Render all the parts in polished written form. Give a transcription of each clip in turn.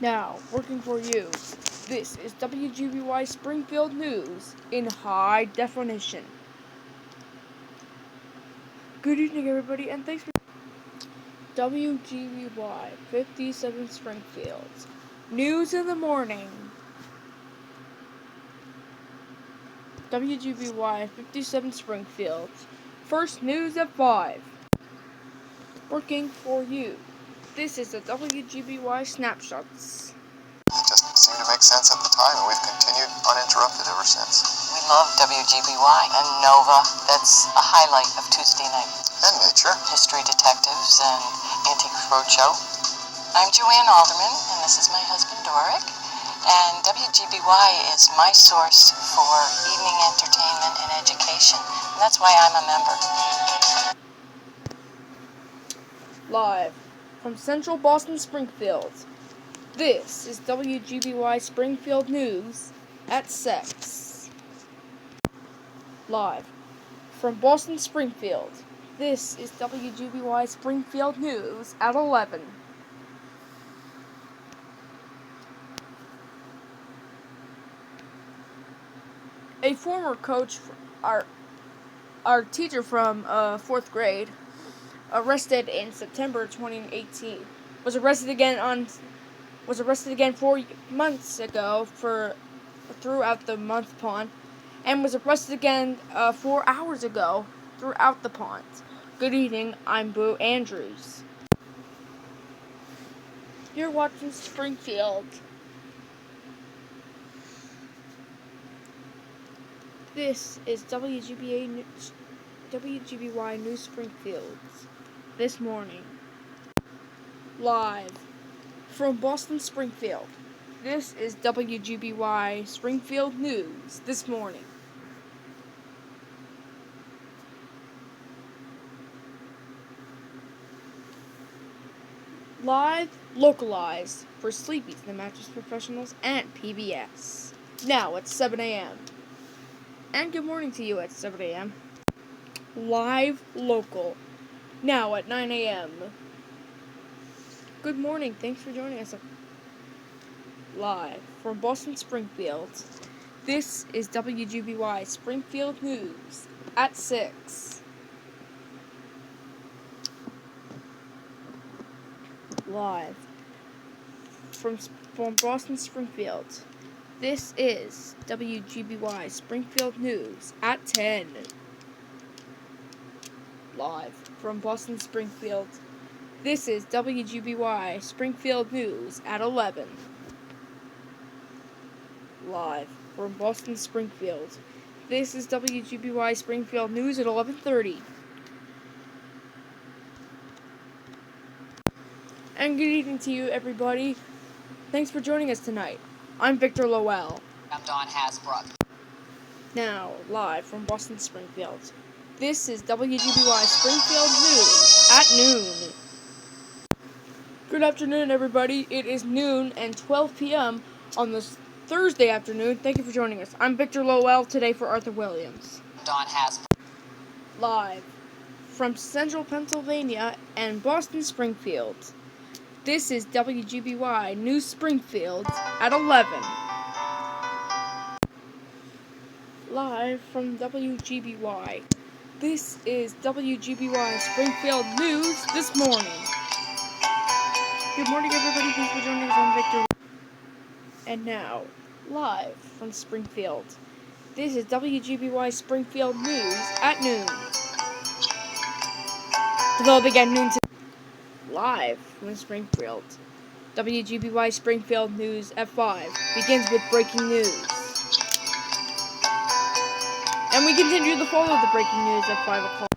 Now, working for you, this is WGBY Springfield News in high definition. Good evening, everybody, and thanks for WGBY 57 Springfield. News in the morning. WGBY 57 Springfield. First news at 5. Working for you. This is the WGBY Snapshots. It just seemed to make sense at the time, and we've continued uninterrupted ever since. We love WGBY and Nova. That's a highlight of Tuesday night. And Nature. History Detectives and Antique Roadshow. I'm Joanne Alderman, and this is my husband Doric. And WGBY is my source for evening entertainment and education. And that's why I'm a member. Live from Central Boston, Springfield. This is WGBY Springfield News at 6. Live from Boston, Springfield. This is WGBY Springfield News at 11. A former coach, our teacher from 4th grade, arrested in September 2018, was arrested again 4 months ago for throughout the month pond, and was arrested again 4 hours ago throughout the pond. Good evening, I'm Boo Andrews. You're watching Springfield. This is WGBY News Springfield. This morning. Live from Boston, Springfield. This is WGBY Springfield News this morning. Live, localized for Sleepy's, the Mattress Professionals, and PBS. Now at 7 a.m. And good morning to you at 7 a.m. Live, local. Now at 9 a.m. Good morning. Thanks for joining us. Live from Boston, Springfield. This is WGBY Springfield News at 6. Live from Boston, Springfield. This is WGBY Springfield News at 10. Live from Boston, Springfield. This is WGBY Springfield News at 11. Live from Boston, Springfield. This is WGBY Springfield News at 11:30. And good evening to you, everybody. Thanks for joining us tonight. I'm Victor Lowell. I'm Don Hasbrook. Now, live from Boston, Springfield. This is WGBY Springfield News at noon. Good afternoon, everybody. It is noon and 12 p.m. on this Thursday afternoon. Thank you for joining us. I'm Victor Lowell, today for Arthur Williams. Don Hasbrook. Live from Central Pennsylvania and Boston, Springfield. This is WGBY News Springfield at 11. Live from WGBY. This is WGBY Springfield News this morning. Good morning, everybody. Thanks for joining us. I'm Victor. And now, live from Springfield. This is WGBY Springfield News at noon. Developing at noon today. Live from Springfield. WGBY Springfield News at 5 begins with breaking news. And we continue to follow the breaking news at 5 o'clock.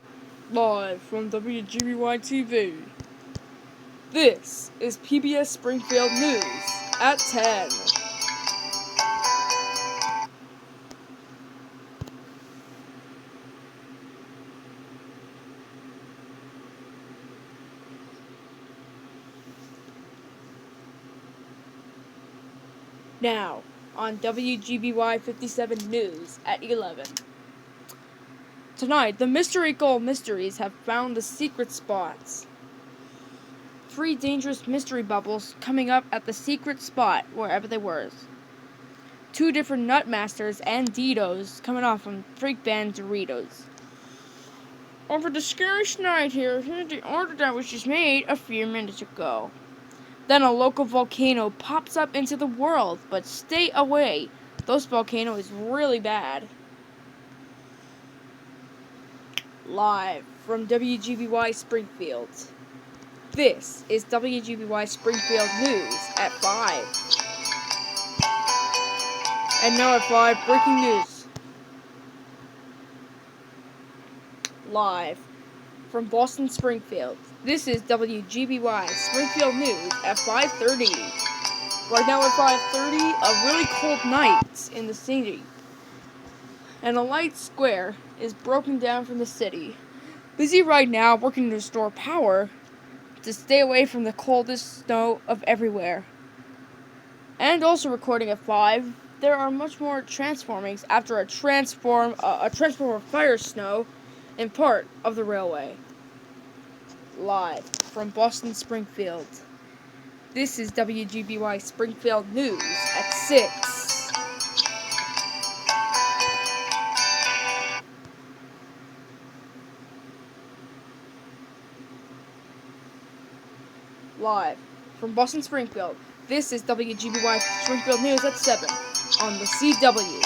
Live from WGBY TV. This is PBS Springfield News at 10. Now, on WGBY 57 News at 11. Tonight, the Mystery Gold Mysteries have found the secret spots. 3 dangerous mystery bubbles coming up at the secret spot, wherever they were. 2 different Nutmasters and Ditos coming off from Freak Band Doritos. Over the scariest night here's the order that was just made a few minutes ago. Then a local volcano pops up into the world, but stay away. Those volcano is really bad. Live from WGBY Springfield. This is WGBY Springfield News at 5. And now at 5, breaking news. Live from Boston Springfield. This is WGBY Springfield News at 5:30. Right now at 5:30, a really cold night in the city. And a light square is broken down from the city. Busy right now working to restore power to stay away from the coldest snow of everywhere. And also recording at 5, there are much more transformings after a transformer fire snow in part of the railway. Live from Boston Springfield. This is WGBY Springfield News at 6. Live from Boston Springfield. This is WGBY Springfield News at 7 on the CW.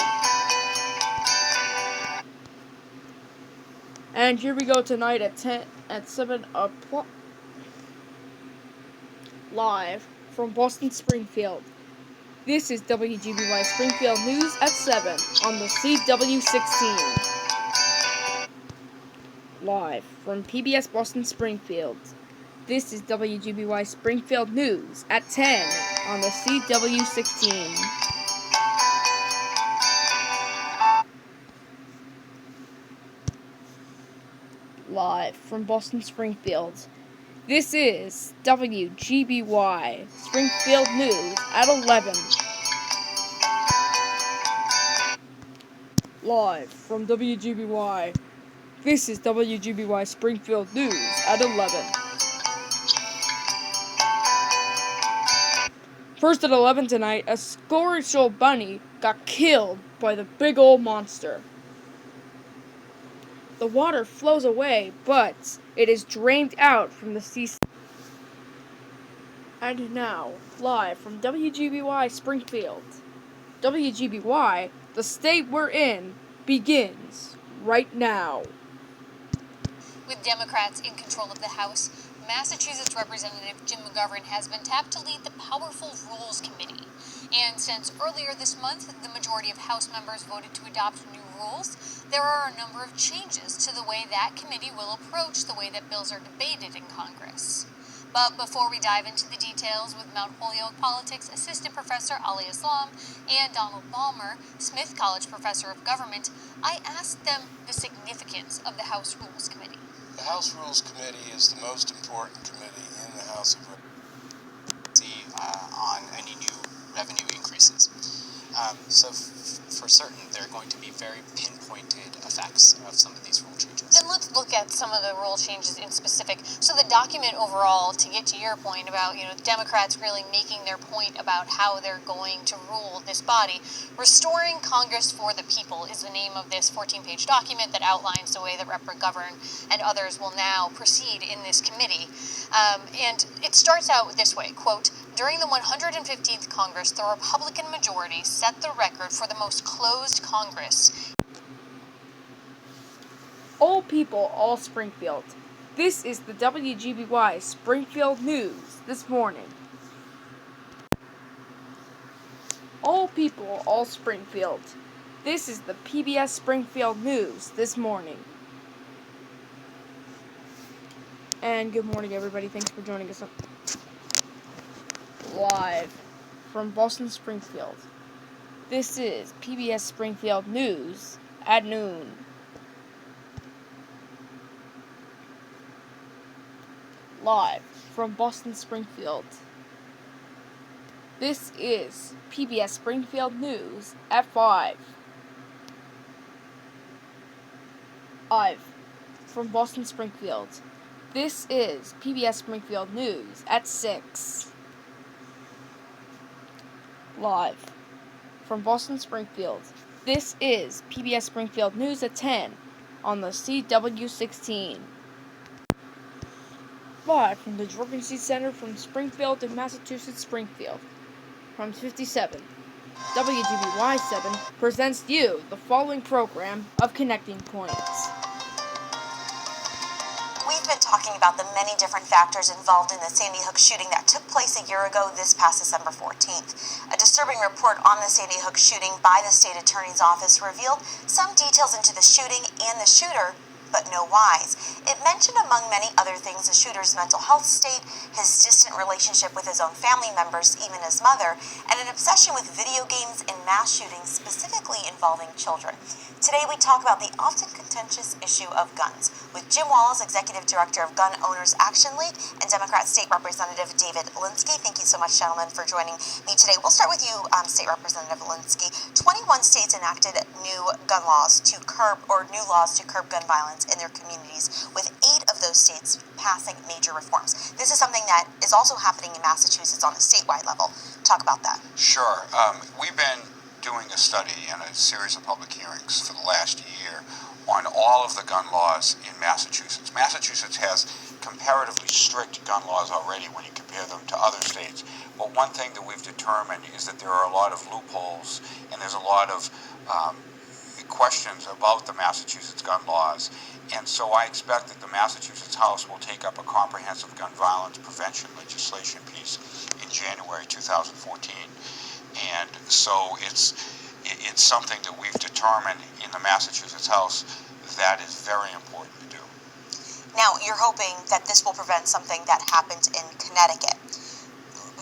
And here we go tonight at 7 o'clock. Live from Boston Springfield. This is WGBY Springfield News at 7 on the CW16. Live from PBS Boston Springfield. This is WGBY Springfield News at 10 on the CW16. Live from Boston Springfield. This is WGBY Springfield News at 11. Live from WGBY. This is WGBY Springfield News at 11. First at 11 tonight, a Squirrel bunny got killed by the big old monster. The water flows away, but it is drained out from the sea. And now, live from WGBY Springfield. WGBY, the state we're in, begins right now. With Democrats in control of the House, Massachusetts Representative Jim McGovern has been tapped to lead the powerful Rules Committee. And since earlier this month, the majority of House members voted to adopt new rules, there are a number of changes to the way that committee will approach the way that bills are debated in Congress. But before we dive into the details with Mount Holyoke Politics Assistant Professor Ali Islam and Donald Balmer, Smith College Professor of Government, I asked them the significance of the House Rules Committee. The House Rules Committee is the most important committee in the House of Representatives on any new revenue increases. For certain, there are going to be very pinpointed effects of some of these rule changes. Then let's look at some of the rule changes in specific. So the document overall, to get to your point about, Democrats really making their point about how they're going to rule this body, Restoring Congress for the People is the name of this 14-page document that outlines the way that Rep. McGovern and others will now proceed in this committee. And it starts out this way, quote, "During the 115th Congress, the Republican majority set the record for the most closed Congress." All people, all Springfield. This is the WGBY Springfield News this morning. All people, all Springfield. This is the PBS Springfield News this morning. And good morning, everybody. Thanks for joining us live from Boston Springfield. This is PBS Springfield News at noon. Live from Boston Springfield. This is PBS Springfield News at 5. Live from Boston Springfield. This is PBS Springfield News at 6. Live from Boston Springfield, this is PBS Springfield News at 10 on the CW16. Live from the Jorgensen Center from Springfield in Massachusetts, Springfield. From 57, WGBY 7 presents you the following program of Connecting Points. We've been talking about the many different factors involved in the Sandy Hook shooting that took place a year ago this past December 14th. A disturbing report on the Sandy Hook shooting by the state attorney's office revealed some details into the shooting and the shooter, but no whys. It mentioned, among many other things, the shooter's mental health state, his distant relationship with his own family members, even his mother, and an obsession with video games and mass shootings, specifically involving children. Today we talk about the often contentious issue of guns with Jim Wallace, Executive Director of Gun Owners Action League, and Democrat State Representative David Linsky. Thank you so much, gentlemen, for joining me today. We'll start with you, State Representative Linsky. 21 states enacted new laws to curb gun violence in their communities, with 8 of those states passing major reforms. This is something that is also happening in Massachusetts on a statewide level. Talk about that. Sure. We've been doing a study and a series of public hearings for the last year on all of the gun laws in Massachusetts. Massachusetts has comparatively strict gun laws already when you compare them to other states. But one thing that we've determined is that there are a lot of loopholes and there's a lot of questions about the Massachusetts gun laws. And so I expect that the Massachusetts House will take up a comprehensive gun violence prevention legislation piece in January 2014. And so it's something that we've determined in the Massachusetts House that is very important to do. Now, you're hoping that this will prevent something that happened in Connecticut.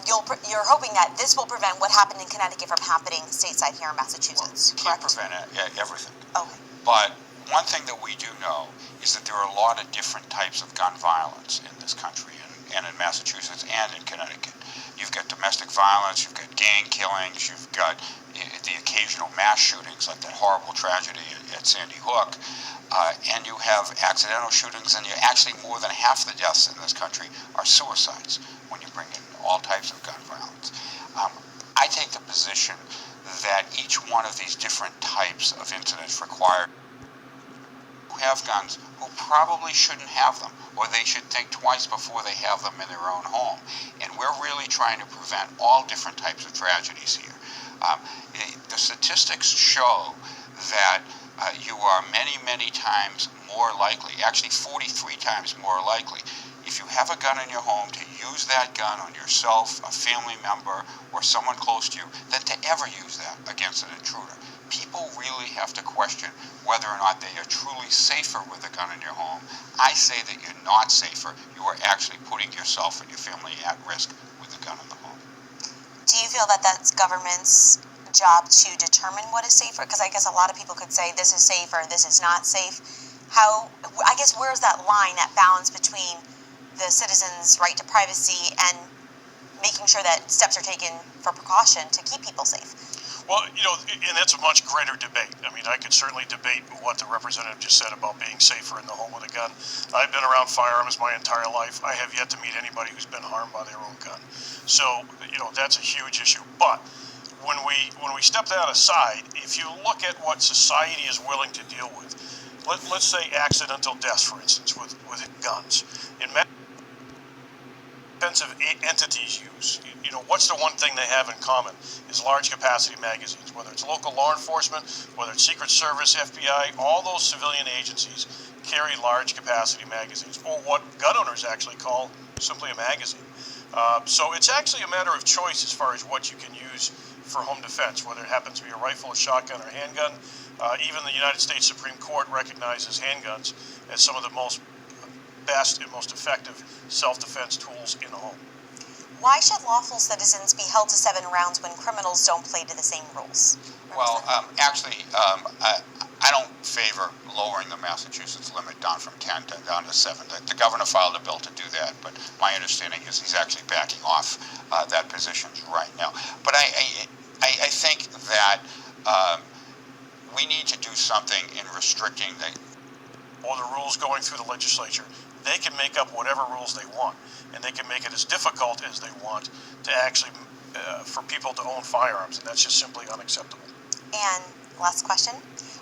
You're hoping that this will prevent what happened in Connecticut from happening stateside here in Massachusetts, correct? Can't prevent everything. Okay. But one thing that we do know is that there are a lot of different types of gun violence in this country and in Massachusetts and in Connecticut. You've got domestic violence, you've got gang killings, you've got the occasional mass shootings like that horrible tragedy at Sandy Hook, and you have accidental shootings, and actually more than half the deaths in this country are suicides when you bring in all types of gun violence. I take the position that each one of these different types of incidents require who have guns who probably shouldn't have them, or they should think twice before they have them in their own home. And we're really trying to prevent all different types of tragedies here. The statistics show that you are many, many times more likely, actually 43 times more likely, if you have a gun in your home, to use that gun on yourself, a family member, or someone close to you, than to ever use that against an intruder. People really have to question whether or not they are truly safer with a gun in your home. I say that you're not safer. You are actually putting yourself and your family at risk with a gun in the home. Do you feel that that's government's job to determine what is safer? Because I guess a lot of people could say this is safe or this is not safe. Where's that line, that balance between the citizens' right to privacy and making sure that steps are taken for precaution to keep people safe? Well, and that's a much greater debate. I mean, I could certainly debate what the representative just said about being safer in the home with a gun. I've been around firearms my entire life. I have yet to meet anybody who's been harmed by their own gun. So, that's a huge issue. But when we step that aside, if you look at what society is willing to deal with, let's say accidental deaths, for instance, with guns. In offensive entities use, what's the one thing they have in common is large capacity magazines, whether it's local law enforcement, whether it's Secret Service, FBI, all those civilian agencies carry large capacity magazines, or what gun owners actually call simply a magazine. So it's actually a matter of choice as far as what you can use for home defense, whether it happens to be a rifle, a shotgun, or handgun. Even the United States Supreme Court recognizes handguns as some of the best and most effective self-defense tools in a home. Why should lawful citizens be held to 7 rounds when criminals don't play to the same rules? Well, I don't favor lowering the Massachusetts limit down from 10 down to 7. The governor filed a bill to do that, but my understanding is he's actually backing off that position right now. But I think that we need to do something in restricting or the rules going through the legislature, they can make up whatever rules they want, and they can make it as difficult as they want to actually for people to own firearms, and that's just simply unacceptable. And last question.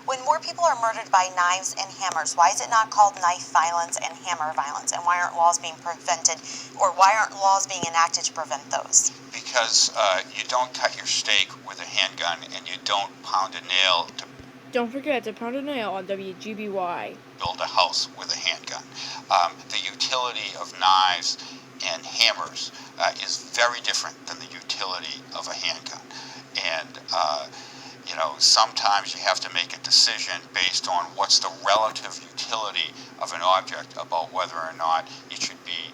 When more people are murdered by knives and hammers, why is it not called knife violence and hammer violence? And why aren't laws being prevented, or why aren't laws being enacted to prevent those? Because you don't cut your steak with a handgun, and you don't pound a nail to Don't forget to pound a nail on WGBY. build a house with a handgun. The utility of knives and hammers is very different than the utility of a handgun. And, sometimes you have to make a decision based on what's the relative utility of an object about whether or not it should be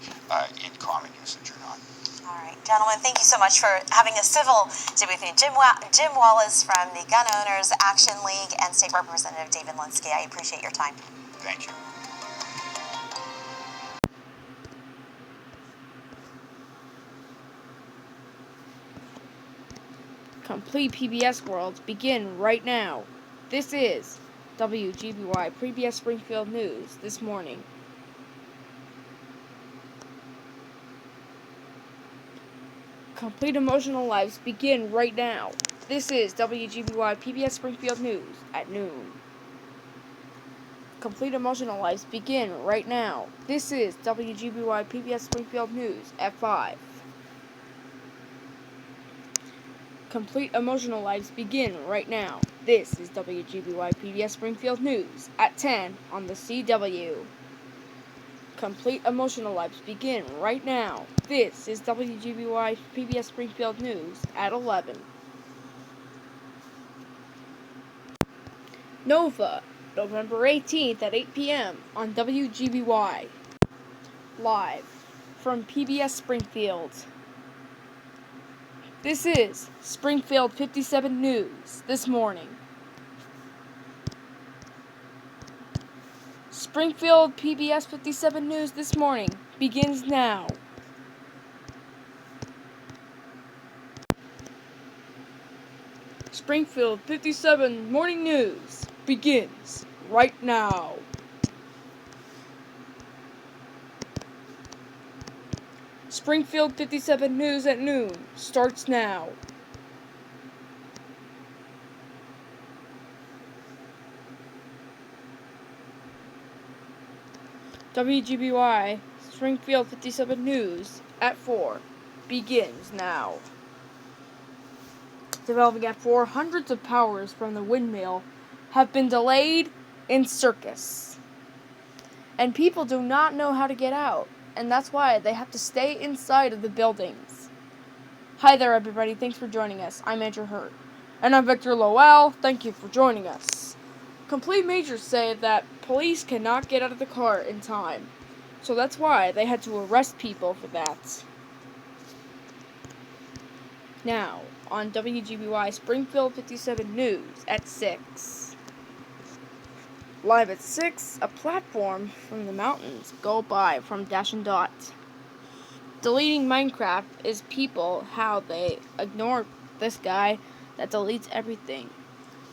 in common usage or not. All right, gentlemen, thank you so much for having a civil debate with me. Jim Wallace from the Gun Owners Action League and State Representative David Linsky. I appreciate your time. Thank you. Complete PBS worlds begin right now. This is WGBY PBS Springfield News this morning. Complete emotional lives begin right now. This is WGBY PBS Springfield News at noon. Complete emotional lives begin right now. This is WGBY PBS Springfield News at 5. Complete emotional lives begin right now. This is WGBY PBS Springfield News at 10 on the CW. Complete emotional lives begin right now. This is WGBY PBS Springfield News at 11. Nova, November 18th at 8 p.m. on WGBY. Live from PBS Springfield. This is Springfield 57 News this morning. Springfield PBS 57 News this morning begins now. Springfield 57 Morning News begins right now. Springfield 57 News at noon starts now. WGBY Springfield 57 News at 4 begins now. Developing at 4, hundreds of powers from the windmill have been delayed in circus. And people do not know how to get out, and that's why they have to stay inside of the buildings. Hi there, everybody. Thanks for joining us. I'm Andrew Hurt. And I'm Victor Lowell. Thank you for joining us. Complete majors say that police cannot get out of the car in time, so that's why they had to arrest people for that. Now, on WGBY Springfield 57 News at 6. Live at 6, a platform from the mountains go by from Dash and Dot. Deleting Minecraft is people how they ignore this guy that deletes everything.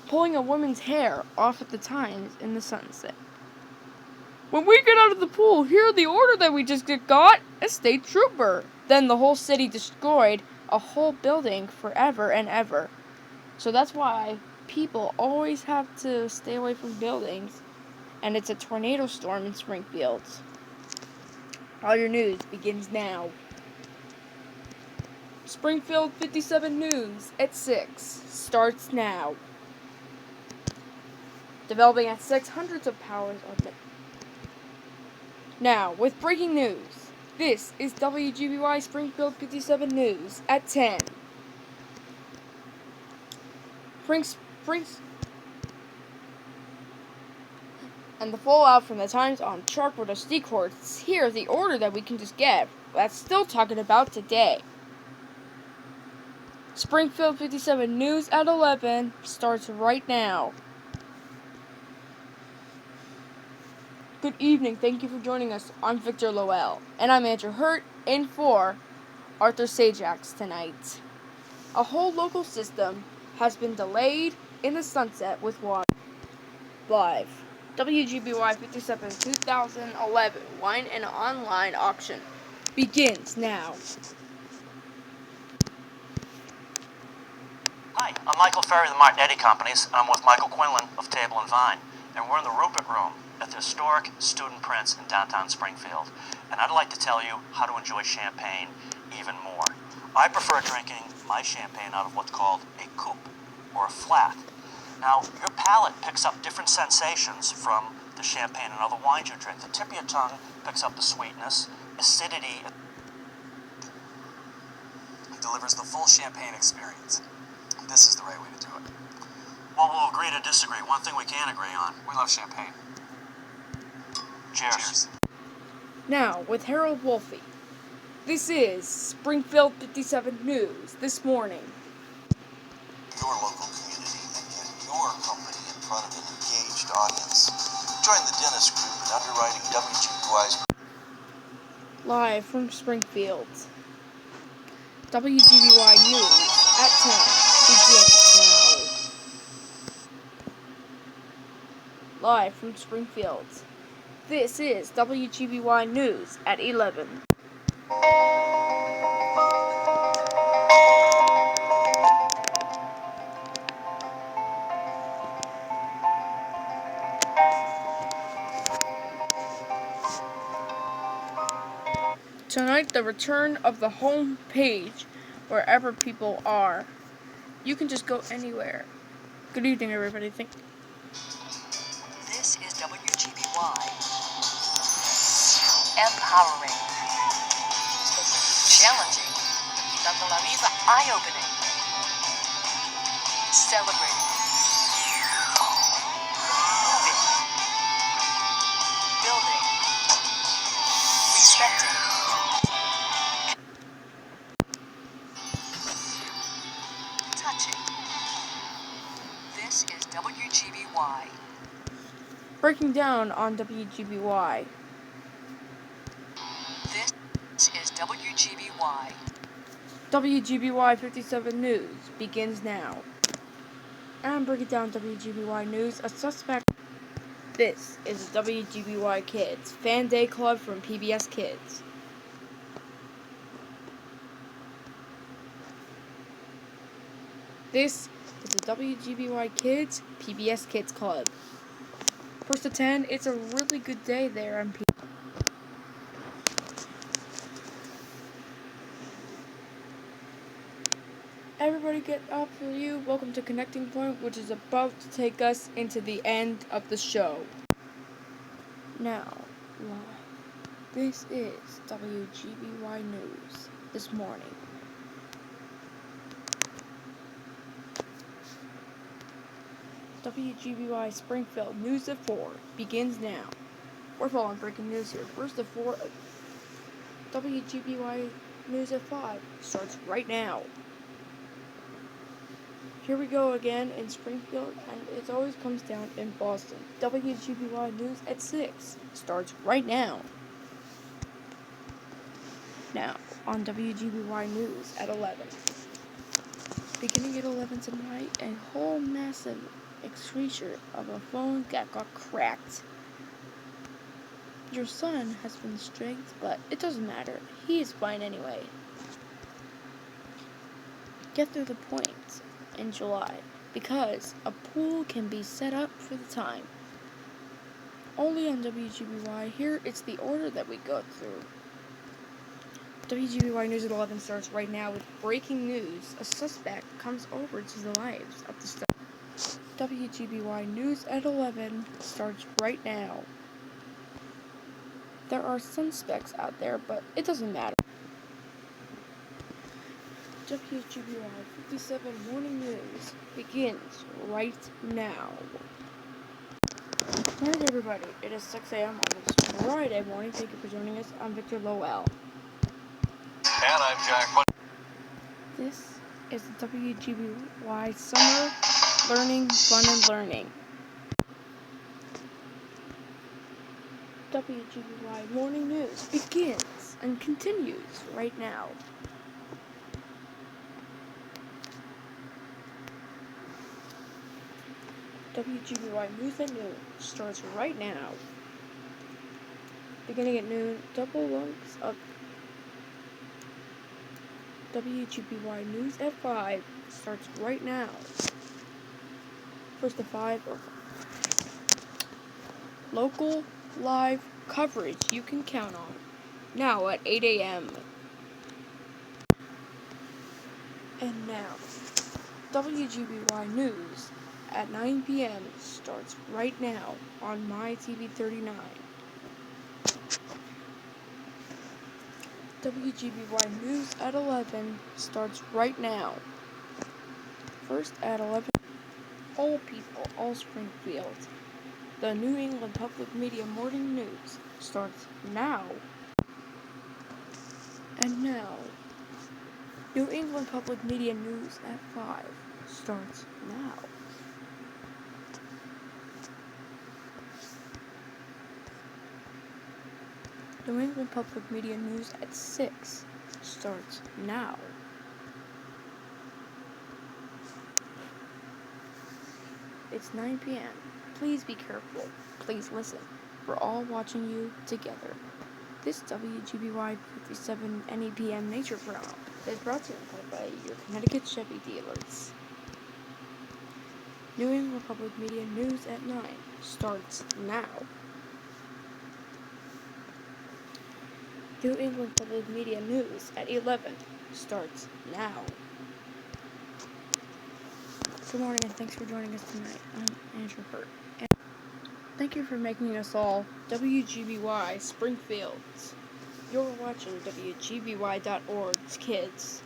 Pulling a woman's hair off at the Times in the sunset. When we get out of the pool, hear the order that we just got, a state trooper. Then the whole city destroyed a whole building forever and ever. So that's why people always have to stay away from buildings. And it's a tornado storm in Springfield. All your news begins now. Springfield 57 News at 6 starts now. Developing at 6, hundreds of powers are now, with breaking news, this is WGBY Springfield 57 News at 10. And the fallout from the Times on Chartwood SD courts. Here's the order that we can just get. That's still talking about today. Springfield 57 News at 11 starts right now. Good evening, thank you for joining us. I'm Victor Lowell, and I'm Andrew Hurt in for Arthur Sajax tonight. A whole local system has been delayed in the sunset with water. Live WGBY 57 2011 Wine and Online Auction begins now. Hi, I'm Michael Ferry of the Martin Eddy Companies, and I'm with Michael Quinlan of Table and Vine, and we're in the Rupert Room at the historic Student Prince in downtown Springfield, and I'd like to tell you how to enjoy champagne even more. I prefer drinking my champagne out of what's called a coupe, or a flat. Now, your palate picks up different sensations from the champagne and other wines you drink. The tip of your tongue picks up the sweetness, acidity. It delivers the full champagne experience. This is the right way to do it. Well, we'll agree to disagree. One thing we can agree on. We love champagne. Cheers. Now, with Harold Wolfe. This is Springfield 57 News this morning. Your local community and get your company in front of an engaged audience. Join the Dennis Group in underwriting WGBY's Live from Springfield. WGBY News at 10 begins now. Live from Springfield. This is WGBY News at 11. Tonight, the return of the home page, wherever people are. You can just go anywhere. Good evening, everybody. This is WGBY. Empowering. Challenging. Dando la vida. Eye-opening. Celebrating. Moving. Building. Respecting. Touching. This is WGBY. Breaking down on WGBY. This is WGBY. WGBY 57 News begins now. I'm breaking down WGBY News. A suspect. This is the WGBY Kids Fan Day Club from PBS Kids. This is the WGBY Kids PBS Kids Club. First to 10, it's a really good day there on PBS. Everybody get up for you. Welcome to Connecting Point, which is about to take us into the end of the show. Now, live. This is WGBY News this morning. WGBY Springfield News at 4 begins now. We're following breaking news here. First at 4, WGBY News at 5 starts right now. Here we go again in Springfield, and it always comes down in Boston. WGBY News at 6 starts right now. Now, on WGBY News at 11. Beginning at 11 tonight, a whole massive exposure of a phone that got cracked. Your son has been strict, but it doesn't matter. He is fine anyway. Get through the point in July, because a pool can be set up for the time. Only on WGBY. Here, it's the order that we go through. WGBY News at 11 starts right now with breaking news. A suspect comes over to the lives of the study. WGBY News at 11 starts right now. There are suspects out there, but it doesn't matter. WGBY 57 Morning News begins right now. Morning, everybody. It is 6 a.m. on this Friday morning. Thank you for joining us. I'm Victor Lowell. And I'm Jack. This is the WGBY Summer Learning, Fun and Learning. WGBY Morning News begins and continues right now. WGBY News at Noon starts right now. Beginning at noon, double lunks of WGBY News at 5 starts right now. First to 5 of local live coverage you can count on. Now at 8 a.m. And now, WGBY News at 9 p.m. starts right now on My TV 39. WGBY News at 11 starts right now. First at 11, all people, all Springfield. The New England Public Media Morning News starts now. And now, New England Public Media News at 5 starts now. New England Public Media News at 6 starts now. It's 9 p.m. Please be careful. Please listen. We're all watching you together. This WGBY 57 NEPM Nature Program is brought to you by your Connecticut Chevy dealers. New England Public Media News at 9 starts now. New England Public Media News at 11 starts now. Good morning and thanks for joining us tonight. I'm Andrew Hurt. And thank you for making us all WGBY Springfield. You're watching WGBY.org's Kids.